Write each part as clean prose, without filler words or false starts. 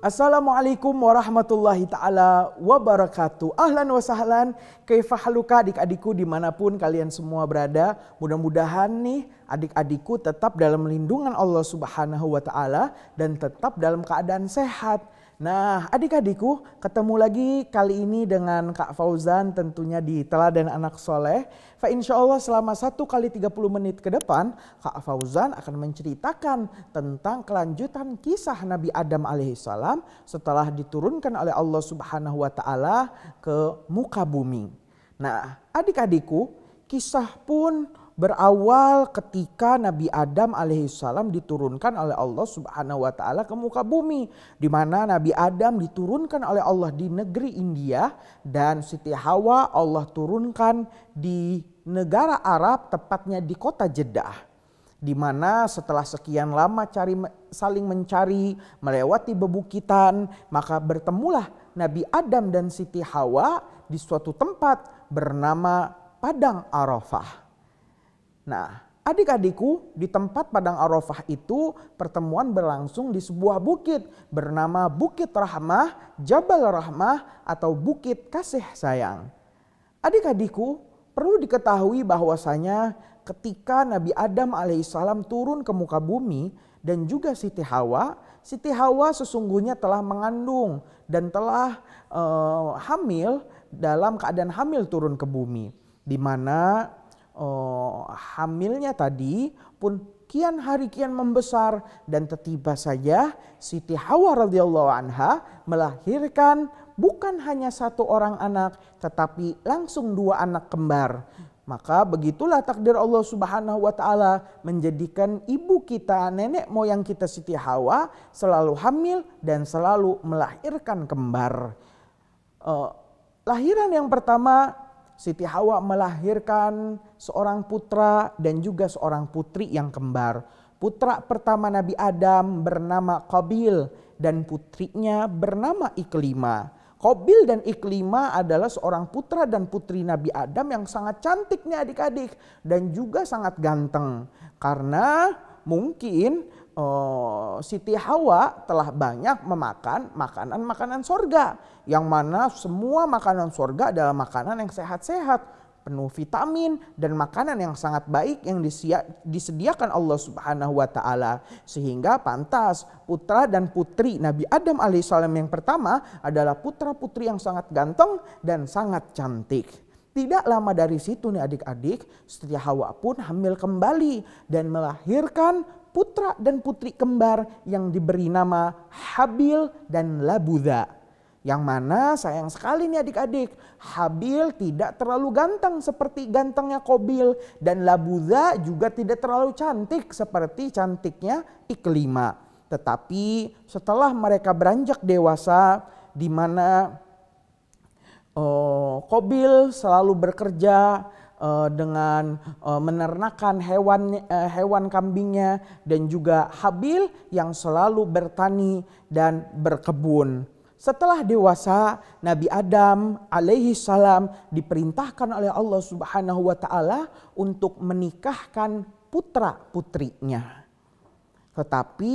Assalamualaikum warahmatullahi ta'ala wabarakatuh. Ahlan wa sahlan, kaifahaluka adik-adikku dimanapun kalian semua berada. Mudah-mudahan nih adik-adikku tetap dalam lindungan Allah subhanahu wa ta'ala dan tetap dalam keadaan sehat. Nah adik-adikku, ketemu lagi kali ini dengan Kak Fauzan tentunya di Teladan Anak Soleh. Fa insya Allah selama 1 kali 30 menit ke depan Kak Fauzan akan menceritakan tentang kelanjutan kisah Nabi Adam alaihissalam setelah diturunkan oleh Allah subhanahu wa ta'ala ke muka bumi. Nah adik-adikku, kisah pun berawal ketika Nabi Adam alaihissalam diturunkan oleh Allah subhanahu wa ta'ala ke muka bumi. Di mana Nabi Adam diturunkan oleh Allah di negeri India dan Siti Hawa Allah turunkan di negara Arab, tepatnya di kota Jeddah. Di mana setelah sekian lama saling mencari, melewati bebukitan, maka bertemulah Nabi Adam dan Siti Hawa di suatu tempat bernama Padang Arafah. Nah adik-adikku, di tempat Padang Arafah itu pertemuan berlangsung di sebuah bukit bernama Bukit Rahmah, Jabal Rahmah atau Bukit Kasih Sayang. Adik-adikku, perlu diketahui bahwasanya ketika Nabi Adam alaihissalam turun ke muka bumi dan juga Siti Hawa sesungguhnya telah mengandung dan telah hamil, dalam keadaan hamil turun ke bumi. Di mana hamilnya tadi pun kian hari kian membesar dan tiba saja Siti Hawa radhiyallahu anha melahirkan bukan hanya 1 orang anak tetapi langsung 2 anak kembar. Maka begitulah takdir Allah subhanahu wa ta'ala menjadikan ibu kita, nenek moyang kita Siti Hawa selalu hamil dan selalu melahirkan kembar. Lahiran yang pertama, Siti Hawa melahirkan seorang putra dan juga seorang putri yang kembar. Putra pertama Nabi Adam bernama Qabil dan putrinya bernama Iklima. Qabil dan Iklima adalah seorang putra dan putri Nabi Adam yang sangat cantik nih adik-adik dan juga sangat ganteng. Karena mungkin Siti Hawa telah banyak memakan makanan-makanan sorga. Yang mana semua makanan sorga adalah makanan yang sehat-sehat, penuh vitamin dan makanan yang sangat baik yang disediakan Allah subhanahu wa ta'ala. Sehingga pantas putra dan putri Nabi Adam alaihissalam yang pertama adalah putra putri yang sangat ganteng dan sangat cantik. Tidak lama dari situ nih adik-adik, Siti Hawa pun hamil kembali dan melahirkan putra dan putri kembar yang diberi nama Habil dan Labudha. Yang mana sayang sekali nih adik-adik, Habil tidak terlalu ganteng seperti gantengnya Qabil dan Labudha juga tidak terlalu cantik seperti cantiknya Iklima. Tetapi setelah mereka beranjak dewasa, di mana Qabil selalu bekerja dengan menernakan hewan kambingnya dan juga Habil yang selalu bertani dan berkebun. Setelah dewasa, Nabi Adam alaihi salam diperintahkan oleh Allah subhanahu wa ta'ala untuk menikahkan putra-putrinya. Tetapi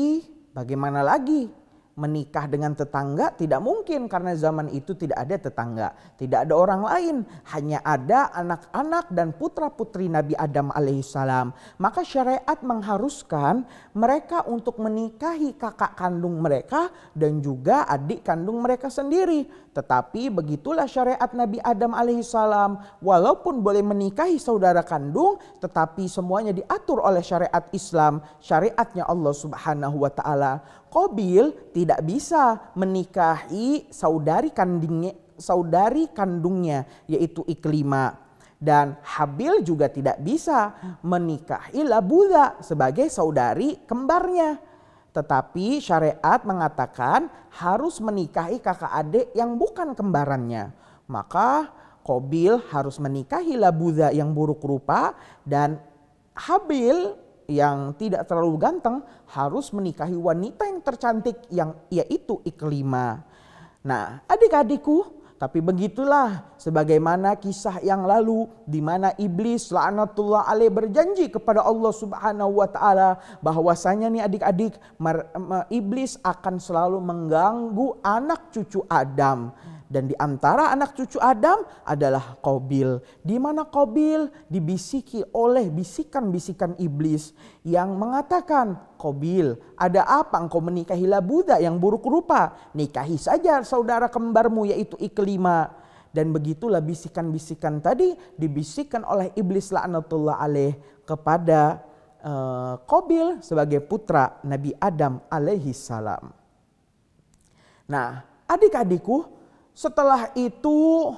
bagaimana lagi? Menikah dengan tetangga tidak mungkin karena zaman itu tidak ada tetangga, tidak ada orang lain, hanya ada anak-anak dan putra-putri Nabi Adam alaihissalam. Maka syariat mengharuskan mereka untuk menikahi kakak kandung mereka dan juga adik kandung mereka sendiri. Tetapi begitulah syariat Nabi Adam alaihissalam, walaupun boleh menikahi saudara kandung, tetapi semuanya diatur oleh syariat Islam, syariatnya Allah subhanahu wa ta'ala. Qabil tidak bisa menikahi saudari kandungnya yaitu Iklima. Dan Habil juga tidak bisa menikahi Labudha sebagai saudari kembarnya. Tetapi syariat mengatakan harus menikahi kakak adik yang bukan kembarannya. Maka Qabil harus menikahi Labudha yang buruk rupa dan Habil yang tidak terlalu ganteng harus menikahi wanita yang tercantik yang yaitu Iklima. Nah adik-adikku, Tapi begitulah sebagaimana kisah yang lalu di mana iblis laknatullah alaih berjanji kepada Allah Subhanahu wa taala bahwasanya nih adik-adik, iblis akan selalu mengganggu anak cucu Adam. Dan di antara anak cucu Adam adalah Qabil. Di mana Qabil dibisiki oleh bisikan-bisikan iblis yang mengatakan, "Qabil, ada apa engkau menikahi Labuda yang buruk rupa? Nikahi saja saudara kembarmu yaitu Iklimah." Dan begitulah bisikan-bisikan tadi dibisikkan oleh iblis laknatullah alaih kepada Qabil sebagai putra Nabi Adam alaihi salam. Nah, adik-adikku, setelah itu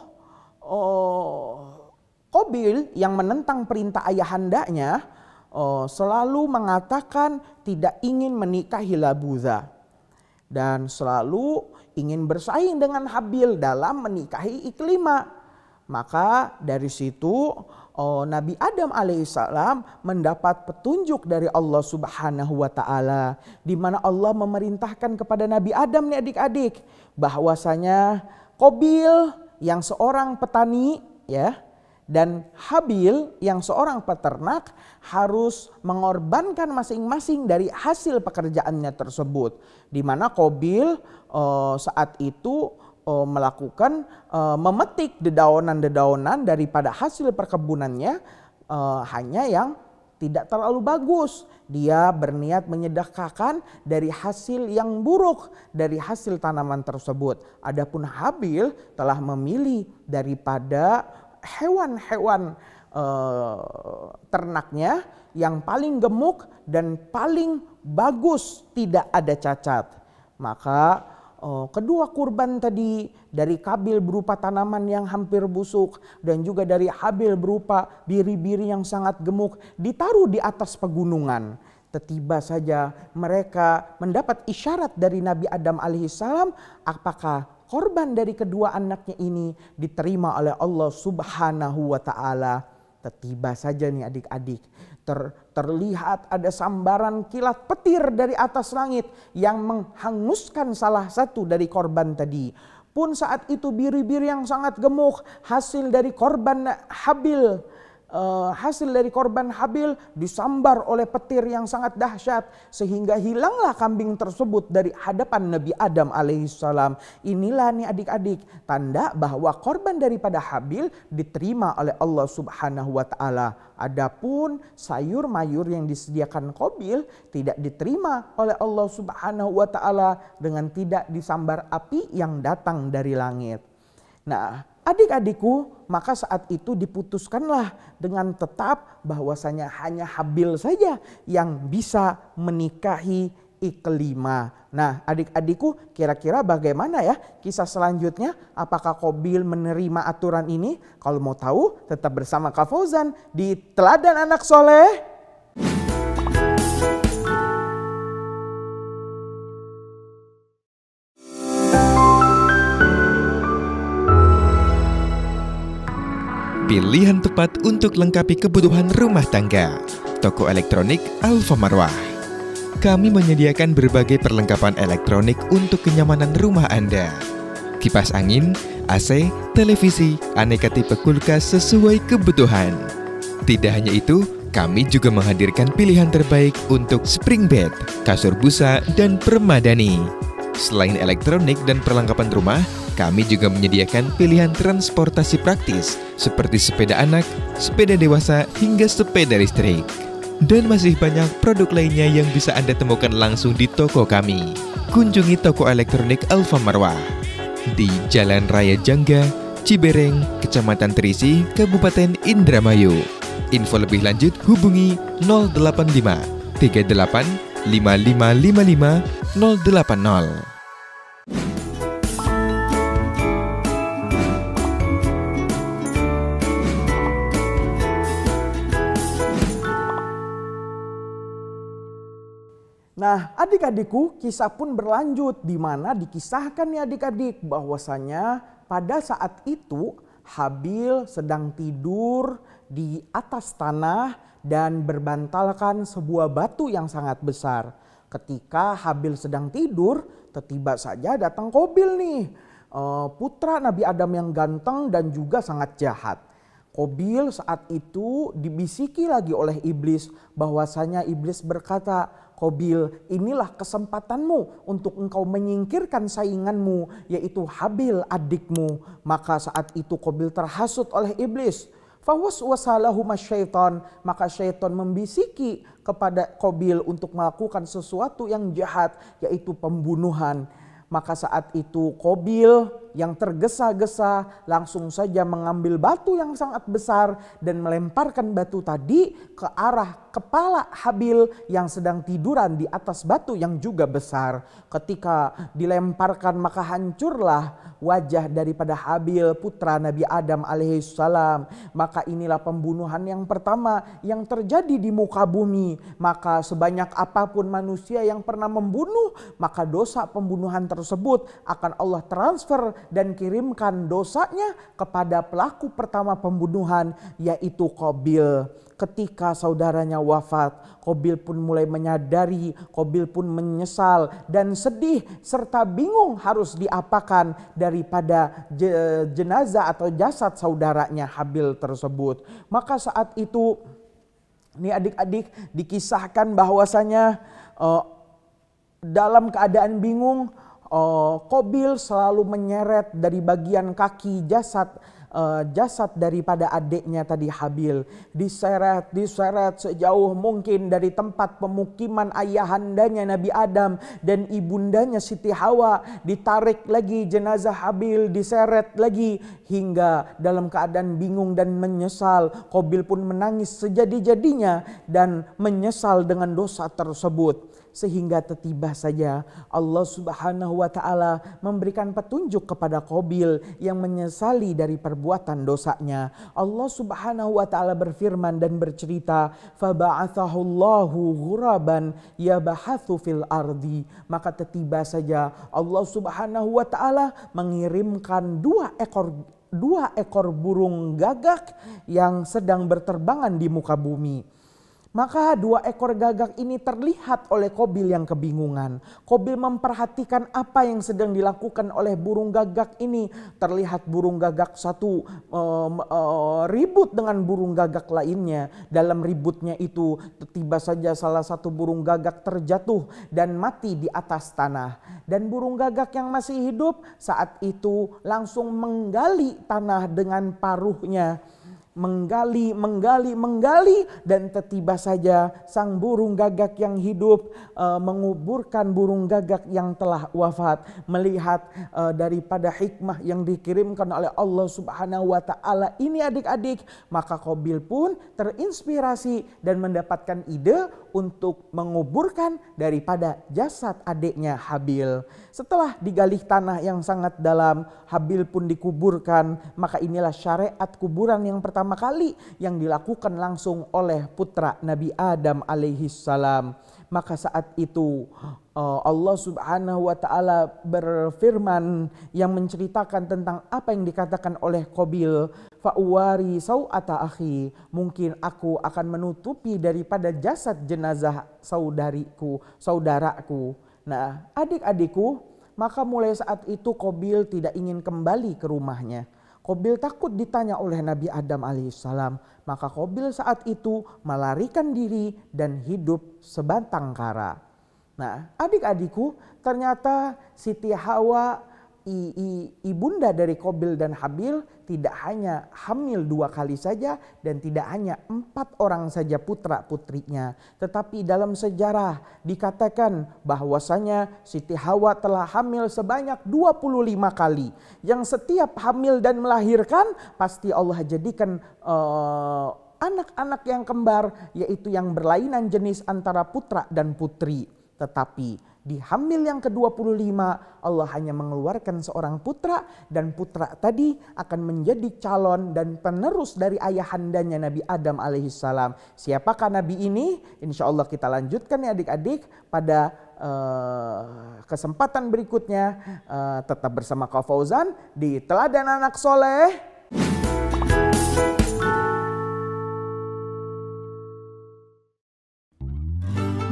Qabil yang menentang perintah ayahandanya selalu mengatakan tidak ingin menikahi Labuza dan selalu ingin bersaing dengan Habil dalam menikahi Iklimah. Maka dari situ Nabi Adam alaihissalam mendapat petunjuk dari Allah Subhanahu wa taala, di mana Allah memerintahkan kepada Nabi Adam nih adik-adik bahwasanya Qabil yang seorang petani ya dan Habil yang seorang peternak harus mengorbankan masing-masing dari hasil pekerjaannya tersebut. Di mana Qabil saat itu melakukan memetik dedaunan-dedaunan daripada hasil perkebunannya, hanya yang tidak terlalu bagus. Dia berniat menyedekahkan dari hasil yang buruk dari hasil tanaman tersebut. Adapun Habil telah memilih daripada hewan-hewan ternaknya yang paling gemuk dan paling bagus, tidak ada cacat. Maka kedua kurban tadi, dari Qabil berupa tanaman yang hampir busuk dan juga dari Habil berupa biri-biri yang sangat gemuk, ditaruh di atas pegunungan. Tiba saja mereka mendapat isyarat dari Nabi Adam alaihissalam apakah korban dari kedua anaknya ini diterima oleh Allah Subhanahu wa taala. Tiba saja nih adik-adik, terlihat ada sambaran kilat petir dari atas langit yang menghanguskan salah satu dari korban tadi. Pun saat itu biri-biri yang sangat gemuk hasil dari korban Habil disambar oleh petir yang sangat dahsyat sehingga hilanglah kambing tersebut dari hadapan Nabi Adam alaihissalam. Inilah nih adik-adik tanda bahwa korban daripada Habil diterima oleh Allah Subhanahu wa taala. Adapun sayur mayur yang disediakan Qabil tidak diterima oleh Allah Subhanahu wa taala dengan tidak disambar api yang datang dari langit. Nah, adik-adikku, maka saat itu diputuskanlah dengan tetap bahwasanya hanya Habil saja yang bisa menikahi Iklimah. Nah, adik-adikku, kira-kira bagaimana ya kisah selanjutnya? Apakah Qabil menerima aturan ini? Kalau mau tahu, tetap bersama Kak Fauzan di Teladan Anak Soleh. Pilihan tepat untuk lengkapi kebutuhan rumah tangga. Toko elektronik Alfa Marwah. Kami menyediakan berbagai perlengkapan elektronik untuk kenyamanan rumah Anda. Kipas angin, AC, televisi, aneka tipe kulkas sesuai kebutuhan. Tidak hanya itu, kami juga menghadirkan pilihan terbaik untuk spring bed, kasur busa, dan permadani. Selain elektronik dan perlengkapan rumah, kami juga menyediakan pilihan transportasi praktis seperti sepeda anak, sepeda dewasa, hingga sepeda listrik. Dan masih banyak produk lainnya yang bisa Anda temukan langsung di toko kami. Kunjungi toko elektronik Alfa Marwah di Jalan Raya Jangga, Cibereng, Kecamatan Terisi, Kabupaten Indramayu. Info lebih lanjut hubungi 085 38 5555 080. Nah, adik-adikku, kisah pun berlanjut di mana dikisahkan nih adik-adik bahwasanya pada saat itu Habil sedang tidur di atas tanah dan berbantalkan sebuah batu yang sangat besar. Ketika Habil sedang tidur, tiba saja datang Qabil nih. putra Nabi Adam yang ganteng dan juga sangat jahat. Qabil saat itu dibisiki lagi oleh iblis, bahwasanya iblis berkata, Qabil, inilah kesempatanmu untuk engkau menyingkirkan sainganmu, yaitu Habil adikmu. Maka saat itu Qabil terhasut oleh iblis. Fawaswasa lahuma syaitan, maka syaitan membisiki kepada Qabil untuk melakukan sesuatu yang jahat, yaitu pembunuhan. Maka saat itu Qabil yang tergesa-gesa langsung saja mengambil batu yang sangat besar dan melemparkan batu tadi ke arah kepala Habil yang sedang tiduran di atas batu yang juga besar. Ketika dilemparkan maka hancurlah wajah daripada Habil putra Nabi Adam alaihissalam. Maka inilah pembunuhan yang pertama yang terjadi di muka bumi. Maka sebanyak apapun manusia yang pernah membunuh, maka dosa pembunuhan tersebut akan Allah transfer dan kirimkan dosanya kepada pelaku pertama pembunuhan, yaitu Qabil. Ketika saudaranya wafat, Qabil pun mulai menyadari, Qabil pun menyesal dan sedih serta bingung harus diapakan daripada jenazah atau jasad saudaranya Habil tersebut. Maka saat itu, ini adik-adik, dikisahkan bahwasanya dalam keadaan bingung, Qabil selalu menyeret dari bagian kaki jasad daripada adiknya tadi Habil, diseret sejauh mungkin dari tempat pemukiman ayahandanya Nabi Adam dan ibundanya Siti Hawa. Ditarik lagi jenazah Habil, diseret lagi, hingga dalam keadaan bingung dan menyesal, Qabil pun menangis sejadi-jadinya dan menyesal dengan dosa tersebut. Sehingga tiba saja Allah Subhanahu wa ta'ala memberikan petunjuk kepada Qabil yang menyesali dari perbuatan dosanya. Allah Subhanahu wa ta'ala berfirman dan bercerita, faba'athahu Allahu ghuraban yabahathu fil ardi. Maka tiba saja Allah Subhanahu wa ta'ala mengirimkan dua ekor burung gagak yang sedang berterbangan di muka bumi. Maka dua ekor gagak ini terlihat oleh Qabil yang kebingungan. Qabil memperhatikan apa yang sedang dilakukan oleh burung gagak ini. Terlihat burung gagak satu ribut dengan burung gagak lainnya. Dalam ributnya itu tiba saja salah satu burung gagak terjatuh dan mati di atas tanah. Dan burung gagak yang masih hidup saat itu langsung menggali tanah dengan paruhnya. Menggali dan tiba saja sang burung gagak yang hidup menguburkan burung gagak yang telah wafat. Melihat daripada hikmah yang dikirimkan oleh Allah Subhanahu wa ta'ala ini adik-adik, maka Qabil pun terinspirasi dan mendapatkan ide untuk menguburkan daripada jasad adiknya Habil. Setelah digali tanah yang sangat dalam, Habil pun dikuburkan. Maka inilah syariat kuburan yang pertama kali yang dilakukan langsung oleh putra Nabi Adam alaihissalam. Maka saat itu Allah Subhanahu wa ta'ala berfirman yang menceritakan tentang apa yang dikatakan oleh Qabil, fa'uwari sau'ata akhi, mungkin aku akan menutupi daripada jasad jenazah saudaraku. Nah, adik-adikku, maka mulai saat itu Qabil tidak ingin kembali ke rumahnya. Qabil takut ditanya oleh Nabi Adam alaihissalam. Maka Qabil saat itu melarikan diri dan hidup sebatang kara. Nah, adik-adikku, ternyata Siti Hawa, ibunda dari Qabil dan Habil, tidak hanya hamil 2 kali saja dan tidak hanya 4 orang saja putra putrinya, tetapi dalam sejarah dikatakan bahwasanya Siti Hawa telah hamil sebanyak 25 kali, yang setiap hamil dan melahirkan pasti Allah jadikan anak-anak yang kembar, yaitu yang berlainan jenis antara putra dan putri. Tetapi di hamil yang ke-25 Allah hanya mengeluarkan seorang putra, dan putra tadi akan menjadi calon dan penerus dari ayahandanya Nabi Adam alaihissalam. Siapakah Nabi ini? Insya Allah kita lanjutkan ya adik-adik pada kesempatan berikutnya. Tetap bersama Kak Fauzan di Teladan Anak Soleh.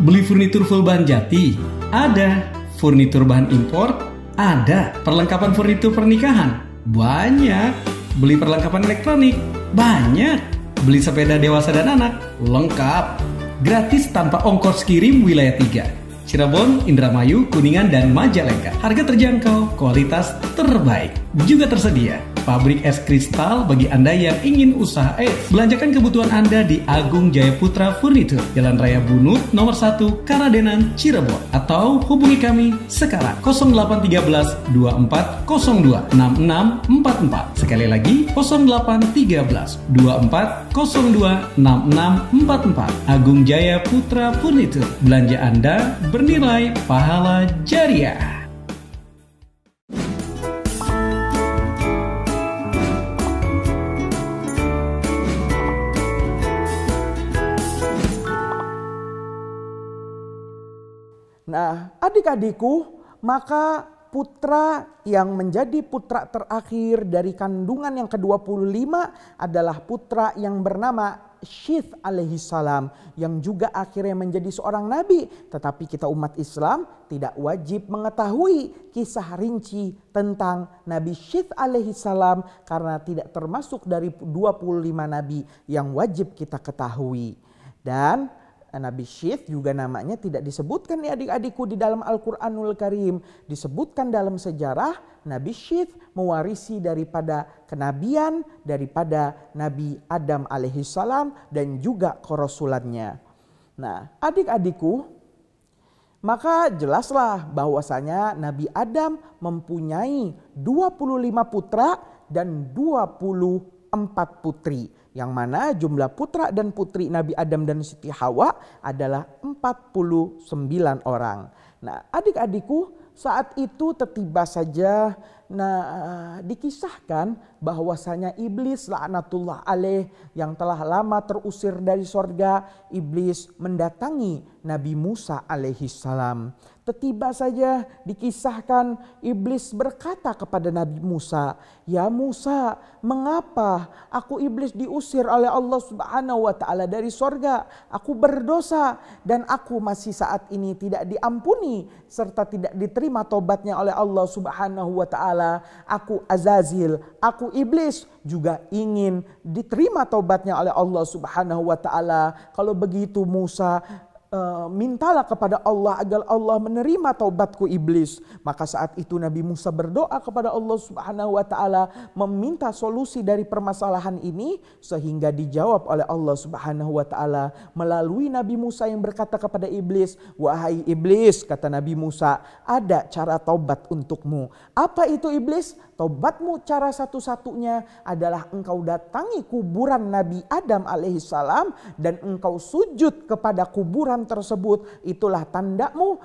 Beli furnitur full bahan jati? Ada. Furnitur bahan impor? Ada. Perlengkapan furnitur pernikahan? Banyak. Beli perlengkapan elektronik? Banyak. Beli sepeda dewasa dan anak? Lengkap. Gratis tanpa ongkos kirim wilayah 3. Cirebon, Indramayu, Kuningan, dan Majalengka. Harga terjangkau, kualitas terbaik. Juga tersedia pabrik es kristal bagi Anda yang ingin usaha es. Belanjakan kebutuhan Anda di Agung Jaya Putra Furnitur, Jalan Raya Bunut, nomor 1, Karadenan, Cirebon. Atau hubungi kami sekarang 0813 2402 6644. Sekali lagi 0813 2402 6644. Agung Jaya Putra Furnitur. Belanja Anda bernilai pahala jariah. Nah, adik-adikku, maka putra yang menjadi putra terakhir dari kandungan yang ke-25 adalah putra yang bernama Syith alaihi salam, yang juga akhirnya menjadi seorang nabi. Tetapi kita umat Islam tidak wajib mengetahui kisah rinci tentang Nabi Syith alaihi salam karena tidak termasuk dari 25 nabi yang wajib kita ketahui. Dan Nabi Syith juga namanya tidak disebutkan nih adik-adikku di dalam Al-Quranul Karim. Disebutkan dalam sejarah Nabi Syith mewarisi daripada kenabian daripada Nabi Adam alaihissalam dan juga kerasulannya. Nah, adik-adikku, maka jelaslah bahwasanya Nabi Adam mempunyai 25 putra dan 24 putri. Yang mana jumlah putra dan putri Nabi Adam dan Siti Hawa adalah 49 orang. Nah, adik-adikku, saat itu tiba saja dikisahkan bahwasanya iblis laknatullah alaih yang telah lama terusir dari sorga, iblis mendatangi Nabi Musa alaihi salam. Tiba saja dikisahkan iblis berkata kepada Nabi Musa, "Ya Musa, mengapa aku iblis diusir oleh Allah Subhanahu wa taala dari sorga? Aku berdosa dan aku masih saat ini tidak diampuni serta tidak diterima tobatnya oleh Allah Subhanahu wa taala. Aku Azazil, aku iblis juga ingin diterima tobatnya oleh Allah Subhanahu wa taala. Kalau begitu Musa, mintalah kepada Allah agar Allah menerima taubatku iblis." Maka saat itu Nabi Musa berdoa kepada Allah Subhanahu wa taala meminta solusi dari permasalahan ini, sehingga dijawab oleh Allah Subhanahu wa taala melalui Nabi Musa yang berkata kepada iblis, "Wahai iblis," kata Nabi Musa, "ada cara taubat untukmu." Apa itu iblis? Taubatmu cara satu-satunya adalah engkau datangi kuburan Nabi Adam alaihissalam dan engkau sujud kepada kuburan tersebut. Itulah tandamu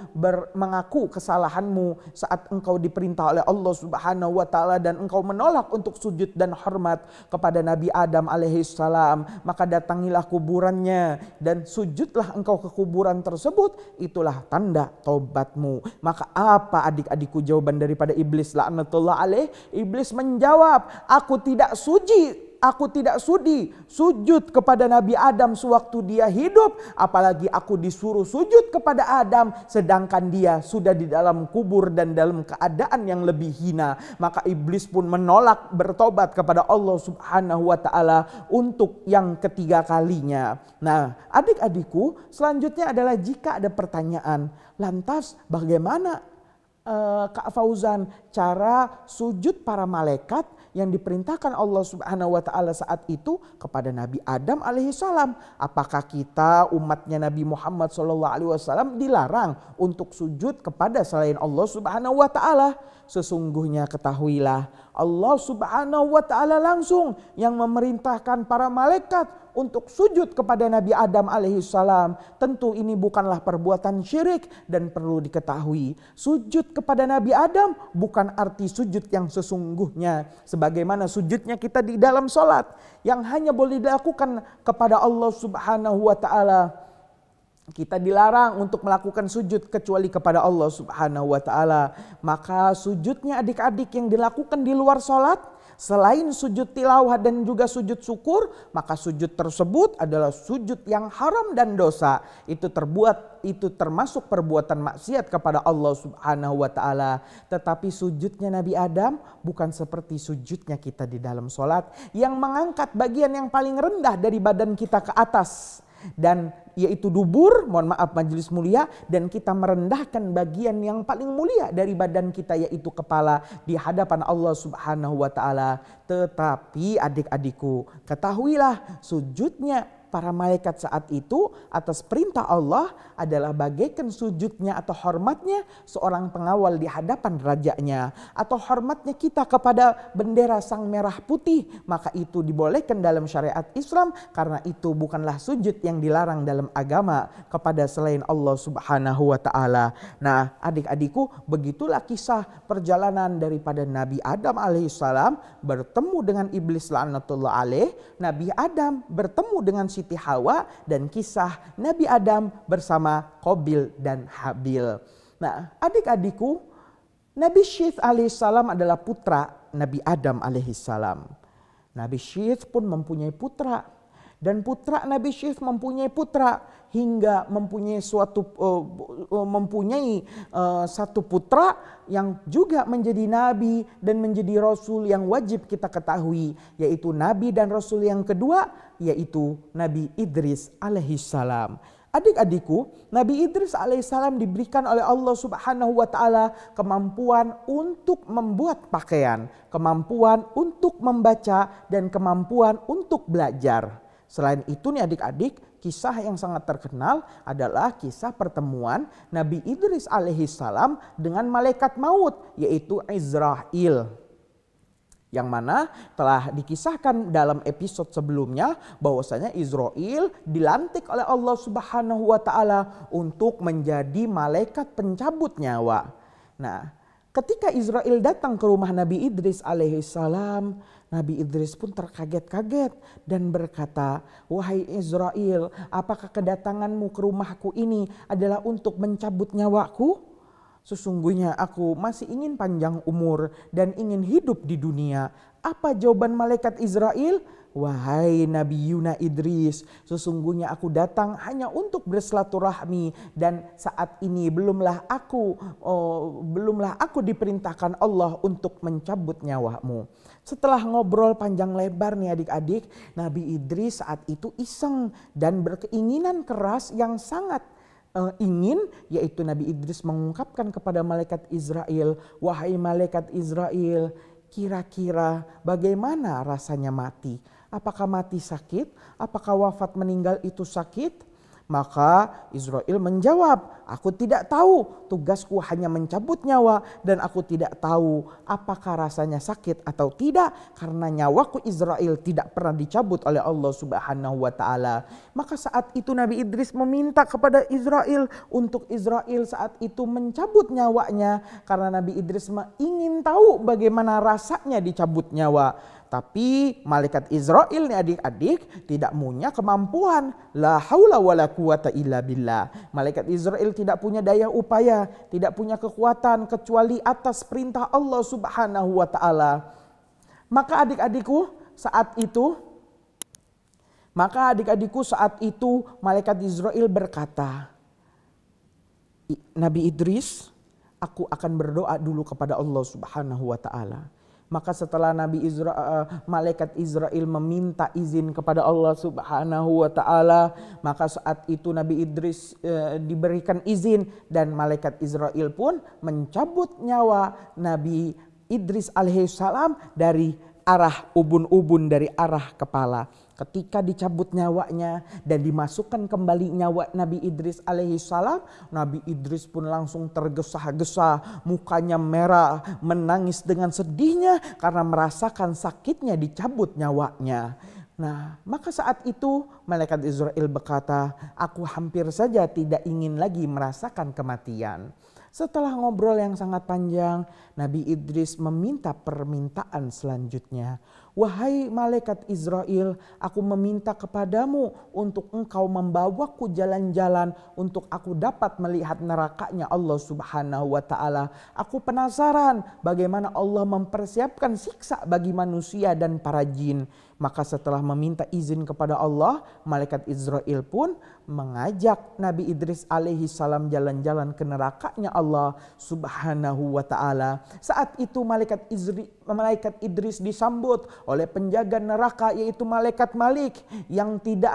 mengaku kesalahanmu saat engkau diperintah oleh Allah Subhanahu wa taala dan engkau menolak untuk sujud dan hormat kepada Nabi Adam alaihissalam. Maka datangilah kuburannya dan sujudlah engkau ke kuburan tersebut. Itulah tanda taubatmu. Maka apa adik-adikku jawaban daripada iblis laknatullah alaih? Iblis menjawab, "Aku tidak sudi sujud kepada Nabi Adam sewaktu dia hidup, apalagi aku disuruh sujud kepada Adam sedangkan dia sudah di dalam kubur dan dalam keadaan yang lebih hina." Maka iblis pun menolak bertobat kepada Allah Subhanahu wa taala untuk yang ketiga kalinya. Nah, adik-adikku, selanjutnya adalah jika ada pertanyaan, lantas bagaimana Kak Fauzan cara sujud para malaikat yang diperintahkan Allah Subhanahu wa taala saat itu kepada Nabi Adam alaihissalam? Apakah kita umatnya Nabi Muhammad sallallahu alaihi wasallam dilarang untuk sujud kepada selain Allah Subhanahu wa taala? Sesungguhnya ketahuilah, Allah Subhanahu wa taala langsung yang memerintahkan para malaikat untuk sujud kepada Nabi Adam alaihissalam. Tentu ini bukanlah perbuatan syirik dan perlu diketahui. Sujud kepada Nabi Adam bukan arti sujud yang sesungguhnya. Sebagaimana sujudnya kita di dalam sholat yang hanya boleh dilakukan kepada Allah Subhanahu wa ta'ala. Kita dilarang untuk melakukan sujud kecuali kepada Allah Subhanahu wa ta'ala. Maka sujudnya adik-adik yang dilakukan di luar sholat Selain sujud tilawah dan juga sujud syukur, maka sujud tersebut adalah sujud yang haram dan dosa. Itu termasuk perbuatan maksiat kepada Allah Subhanahu wa taala. Tetapi sujudnya Nabi Adam bukan seperti sujudnya kita di dalam sholat yang mengangkat bagian yang paling rendah dari badan kita ke atas, dan yaitu dubur, mohon maaf majelis mulia, dan kita merendahkan bagian yang paling mulia dari badan kita yaitu kepala di hadapan Allah Subhanahu wa taala. Tetapi adik-adikku, ketahuilah sujudnya para malaikat saat itu atas perintah Allah adalah bagaikan sujudnya atau hormatnya seorang pengawal di hadapan rajanya, atau hormatnya kita kepada bendera sang merah putih. Maka itu dibolehkan dalam syariat Islam, karena itu bukanlah sujud yang dilarang dalam agama kepada selain Allah Subhanahu wa taala. Nah, adik-adikku, begitulah kisah perjalanan daripada Nabi Adam alaihissalam bertemu dengan iblis laknatullah alaih, Nabi Adam bertemu dengan Siti Hawa, dan kisah Nabi Adam bersama Qabil dan Habil. Nah, adik-adikku, Nabi Syith alaihissalam adalah putra Nabi Adam alaihissalam. Nabi Syith pun mempunyai putra, dan putra Nabi Syith mempunyai putra hingga mempunyai satu putra yang juga menjadi nabi dan menjadi rasul yang wajib kita ketahui, yaitu nabi dan rasul yang kedua, yaitu Nabi Idris alaihissalam. Adik-adikku, Nabi Idris alaihissalam diberikan oleh Allah Subhanahu wa taala kemampuan untuk membuat pakaian, kemampuan untuk membaca, dan kemampuan untuk belajar. Selain itu nih adik-adik, kisah yang sangat terkenal adalah kisah pertemuan Nabi Idris alaihissalam dengan malaikat maut, yaitu Izrail. Yang mana telah dikisahkan dalam episode sebelumnya bahwasanya Izrail dilantik oleh Allah Subhanahu wa taala untuk menjadi malaikat pencabut nyawa. Nah, ketika Izrail datang ke rumah Nabi Idris alaihissalam, Nabi Idris pun terkaget-kaget dan berkata, "Wahai Izrail, apakah kedatanganmu ke rumahku ini adalah untuk mencabut nyawaku? Sesungguhnya aku masih ingin panjang umur dan ingin hidup di dunia." Apa jawaban malaikat Izrail? "Wahai Nabi Yuna Idris, sesungguhnya aku datang hanya untuk bersilaturahmi, dan saat ini belumlah aku diperintahkan Allah untuk mencabut nyawamu." Setelah ngobrol panjang lebar nih adik-adik, Nabi Idris saat itu iseng dan berkeinginan keras yang sangat ingin, yaitu Nabi Idris mengungkapkan kepada malaikat Izrail, "Wahai malaikat Izrail, kira-kira bagaimana rasanya mati? Apakah mati sakit? Apakah wafat meninggal itu sakit?" Maka Izrail menjawab, "Aku tidak tahu, tugasku hanya mencabut nyawa, dan aku tidak tahu apakah rasanya sakit atau tidak, karena nyawaku Izrail tidak pernah dicabut oleh Allah Subhanahu wa taala." Maka saat itu Nabi Idris meminta kepada Izrail untuk Izrail saat itu mencabut nyawanya, karena Nabi Idris ingin tahu bagaimana rasanya dicabut nyawa. Tapi malaikat Izrail nih adik-adik tidak punya kemampuan. La haula wala quwata illa billah. Malaikat Izrail tidak punya daya upaya, tidak punya kekuatan kecuali atas perintah Allah Subhanahu wa taala. Maka adik-adikku saat itu malaikat Izrail berkata, "Nabi Idris, aku akan berdoa dulu kepada Allah Subhanahu wa taala." Maka setelah malaikat Izrail meminta izin kepada Allah Subhanahu wa taala, maka saat itu Nabi Idris diberikan izin, dan malaikat Izrail pun mencabut nyawa Nabi Idris alaihissalam dari arah ubun-ubun, dari arah kepala. Ketika dicabut nyawanya dan dimasukkan kembali nyawa Nabi Idris alaihissalam, Nabi Idris pun langsung tergesa-gesa, mukanya merah, menangis dengan sedihnya karena merasakan sakitnya dicabut nyawanya. Nah, maka saat itu malaikat Izrail berkata, "Aku hampir saja tidak ingin lagi merasakan kematian." Setelah ngobrol yang sangat panjang, Nabi Idris meminta permintaan selanjutnya. Wahai malaikat Israel, aku meminta kepadamu untuk engkau membawaku jalan-jalan untuk aku dapat melihat nerakanya Allah Subhanahu wa ta'ala. Aku penasaran bagaimana Allah mempersiapkan siksa bagi manusia dan para jin. Maka setelah meminta izin kepada Allah, malaikat Israel pun mengajak Nabi Idris alaihi salam jalan-jalan ke nerakanya Allah Subhanahu wa ta'ala. Saat itu malaikat Idris disambut oleh penjaga neraka, yaitu malaikat Malik, yang tidak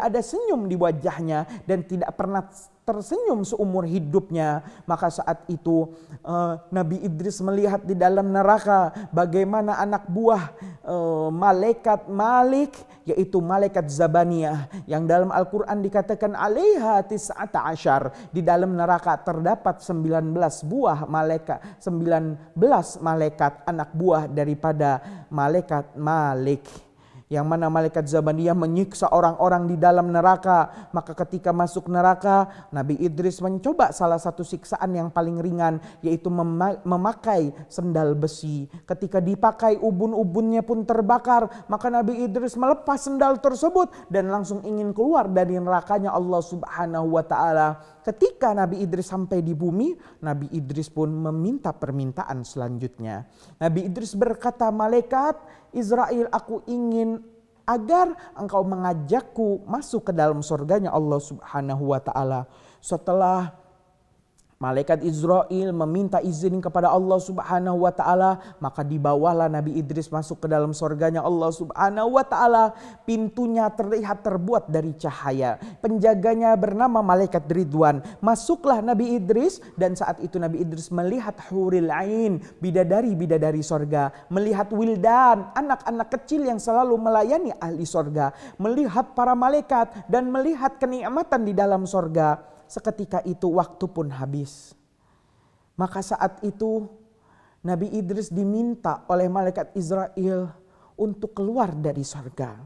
ada senyum di wajahnya dan tidak pernah tersenyum seumur hidupnya. Maka saat itu Nabi Idris melihat di dalam neraka bagaimana anak buah malaikat Malik, yaitu malaikat Zabaniyah, yang dalam Al-Quran dikatakan alaiha tis'ata asyar. Di dalam neraka terdapat 19 malaikat anak buah daripada malaikat Malik. Yang mana malaikat Zabaniyah menyiksa orang-orang di dalam neraka. Maka ketika masuk neraka, Nabi Idris mencoba salah satu siksaan yang paling ringan, yaitu memakai sendal besi. Ketika dipakai, ubun-ubunnya pun terbakar. Maka Nabi Idris melepas sendal tersebut dan langsung ingin keluar dari nerakanya Allah Subhanahu wa ta'ala. Ketika Nabi Idris sampai di bumi, Nabi Idris pun meminta permintaan selanjutnya. Nabi Idris berkata, malaikat Israel, aku ingin agar engkau mengajakku masuk ke dalam surganya Allah Subhanahu wa ta'ala. Setelah malaikat Israel meminta izin kepada Allah Subhanahu wa ta'ala, maka dibawalah Nabi Idris masuk ke dalam surganya Allah Subhanahu wa ta'ala. Pintunya terlihat terbuat dari cahaya. Penjaganya bernama malaikat Ridwan. Masuklah Nabi Idris, dan saat itu Nabi Idris melihat huril ain, bidadari-bidadari sorga. Melihat wildan, anak-anak kecil yang selalu melayani ahli sorga. Melihat para malaikat dan melihat kenikmatan di dalam sorga. Seketika itu waktu pun habis. Maka saat itu Nabi Idris diminta oleh malaikat Israel untuk keluar dari surga.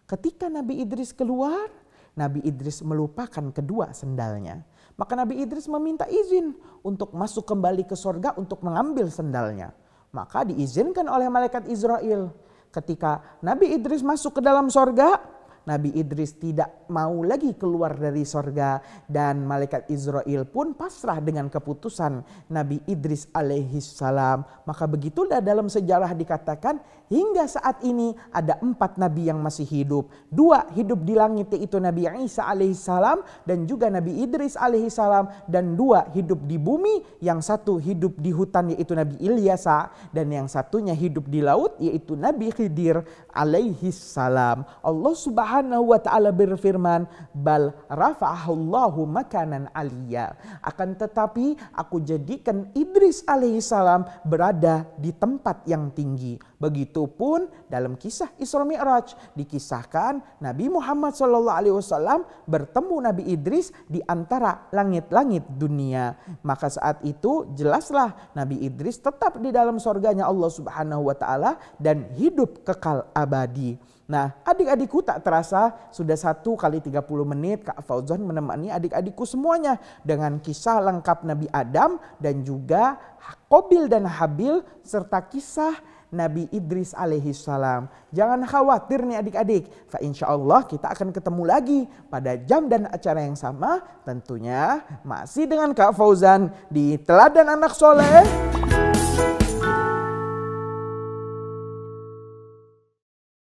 Ketika Nabi Idris keluar, Nabi Idris melupakan kedua sendalnya. Maka Nabi Idris meminta izin untuk masuk kembali ke surga untuk mengambil sendalnya. Maka diizinkan oleh malaikat Israel. Ketika Nabi Idris masuk ke dalam surga, Nabi Idris tidak mau lagi keluar dari sorga, dan malaikat Israel pun pasrah dengan keputusan Nabi Idris alaihi salam. Maka begitulah dalam sejarah dikatakan hingga saat ini ada 4 nabi yang masih hidup. 2 hidup di langit, yaitu Nabi Isa alaihi salam dan juga Nabi Idris alaihi salam, dan 2 hidup di bumi. Yang satu hidup di hutan, yaitu Nabi Ilyasa, dan yang satunya hidup di laut, yaitu Nabi Khidir alaihi salam. Allah Subhanahu wa ta'ala berfirman, bal rafa'ahullahu makanan aliyya. Akan tetapi aku jadikan Idris alaihi salam berada di tempat yang tinggi. Begitupun dalam kisah Isra Mi'raj dikisahkan Nabi Muhammad SAW bertemu Nabi Idris di antara langit-langit dunia. Maka saat itu jelaslah Nabi Idris tetap di dalam surganya Allah Subhanahu wa ta'ala dan hidup kekal abadi. Nah, adik-adikku, tak terasa sudah 1 kali 30 menit Kak Fauzan menemani adik-adikku semuanya dengan kisah lengkap Nabi Adam dan juga Qabil dan Habil serta kisah Nabi Idris alaihi salam. Jangan khawatir nih adik-adik, insyaallah kita akan ketemu lagi pada jam dan acara yang sama, tentunya masih dengan Kak Fauzan di Teladan Anak Soleh.